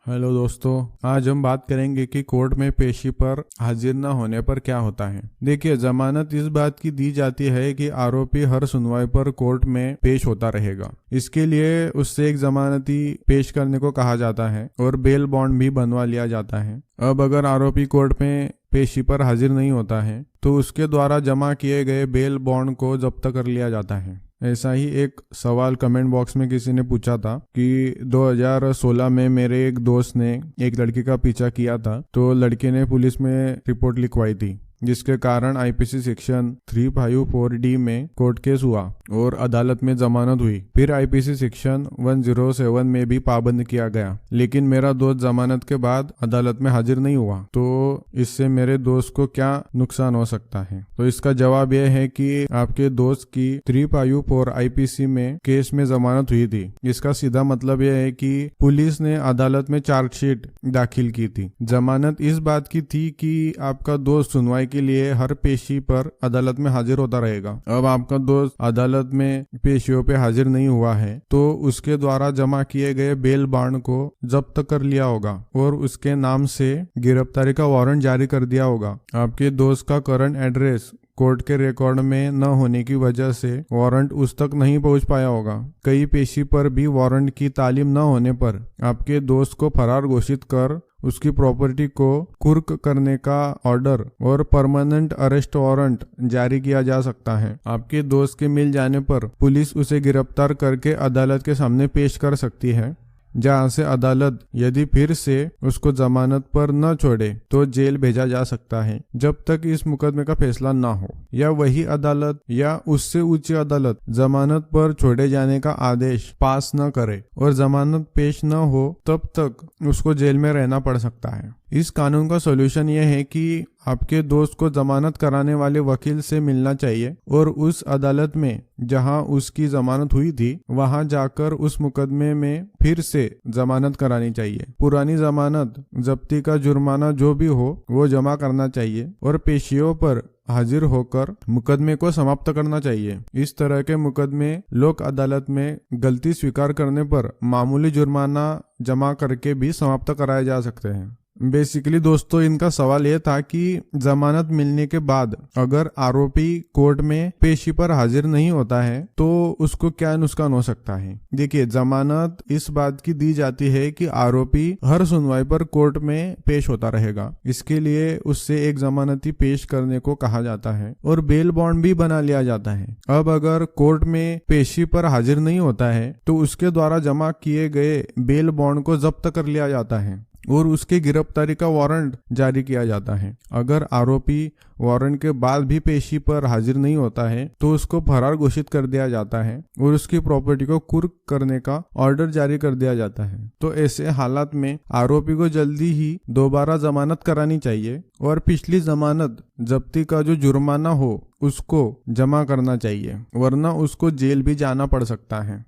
Hello दोस्तों, आज हम बात करेंगे कि कोर्ट में पेशी पर हाजिर न होने पर क्या होता है। देखिए, जमानत इस बात की दी जाती है कि आरोपी हर सुनवाई पर कोर्ट में पेश होता रहेगा। इसके लिए उससे एक जमानती पेश करने को कहा जाता है और बेल बॉन्ड भी बनवा लिया जाता है। अब अगर आरोपी कोर्ट में पेशी पर हाजिर नहीं होता है तो उसके द्वारा जमा किए गए बेल बॉन्ड को जब्त कर लिया जाता है। ऐसा ही एक सवाल कमेंट बॉक्स में किसी ने पूछा था कि 2016 में मेरे एक दोस्त ने एक लड़की का पीछा किया था, तो लड़के ने पुलिस में रिपोर्ट लिखवाई थी, जिसके कारण आईपीसी सेक्शन 354D में कोर्ट केस हुआ और अदालत में जमानत हुई। फिर आईपीसी सेक्शन 107 में भी पाबंद किया गया, लेकिन मेरा दोस्त जमानत के बाद अदालत में हाजिर नहीं हुआ। तो इससे मेरे दोस्त को क्या नुकसान हो सकता है? तो इसका जवाब यह है कि आपके दोस्त की 354 आईपीसी में केस में जमानत हुई थी। इसका सीधा मतलब यह है कि पुलिस ने अदालत में चार्जशीट दाखिल की थी। जमानत इस बात की थी कि आपका दोस्त सुनवाई के लिए हर पेशी पर अदालत में हाजिर होता रहेगा। अब आपका दोस्त अदालत में पेशियों पे हाजिर नहीं हुआ है तो उसके द्वारा जमा किए गए बेल बॉन्ड को जब्त कर लिया होगा और उसके नाम से गिरफ्तारी का वारंट जारी कर दिया होगा। आपके दोस्त का करंट एड्रेस कोर्ट के रिकॉर्ड में न होने की वजह से वारंट उस तक नहीं पहुंच पाया होगा। कई पेशी पर भी वारंट की तालीम न होने पर आपके दोस्त को फरार घोषित कर उसकी प्रॉपर्टी को कुर्क करने का ऑर्डर और परमानेंट अरेस्ट वारंट जारी किया जा सकता है। आपके दोस्त के मिल जाने पर पुलिस उसे गिरफ्तार करके अदालत के सामने पेश कर सकती है, जहां से अदालत यदि फिर से उसको जमानत पर न छोड़े तो जेल भेजा जा सकता है जब तक इस मुकदमे का फैसला न हो, या वही अदालत या उससे ऊंची अदालत जमानत पर छोड़े जाने का आदेश पास न करे और जमानत पेश न हो तब तक उसको जेल में रहना पड़ सकता है। इस कानून का सॉल्यूशन यह है कि आपके दोस्त को जमानत कराने वाले वकील से मिलना चाहिए और उस अदालत में जहां उसकी जमानत हुई थी वहां जाकर उस मुकदमे में फिर से जमानत करानी चाहिए। पुरानी जमानत, जब्ती का जुर्माना जो भी हो वो जमा करना चाहिए और पेशियों पर हाजिर होकर मुकदमे को समाप्त करना चाहिए। इस तरह के मुकदमे लोक अदालत में गलती स्वीकार करने पर मामूली जुर्माना जमा करके भी समाप्त कराए जा सकते हैं। बेसिकली दोस्तों, इनका सवाल यह था कि जमानत मिलने के बाद अगर आरोपी कोर्ट में पेशी पर हाजिर नहीं होता है तो उसको क्या नुकसान हो सकता है। देखिए, जमानत इस बात की दी जाती है कि आरोपी हर सुनवाई पर कोर्ट में पेश होता रहेगा। इसके लिए उससे एक जमानती पेश करने को कहा जाता है और बेल बॉन्ड भी बना लिया जाता है। अब अगर कोर्ट में पेशी पर हाजिर नहीं होता है तो उसके द्वारा जमा किए गए बेल बॉन्ड को जब्त कर लिया जाता है और उसके गिरफ्तारी का वारंट जारी किया जाता है। अगर आरोपी वारंट के बाद भी पेशी पर हाजिर नहीं होता है तो उसको फरार घोषित कर दिया जाता है और उसकी प्रॉपर्टी को कुर्क करने का ऑर्डर जारी कर दिया जाता है। तो ऐसे हालात में आरोपी को जल्दी ही दोबारा जमानत करानी चाहिए और पिछली जमानत जब्ती का जो जुर्माना हो उसको जमा करना चाहिए, वरना उसको जेल भी जाना पड़ सकता है।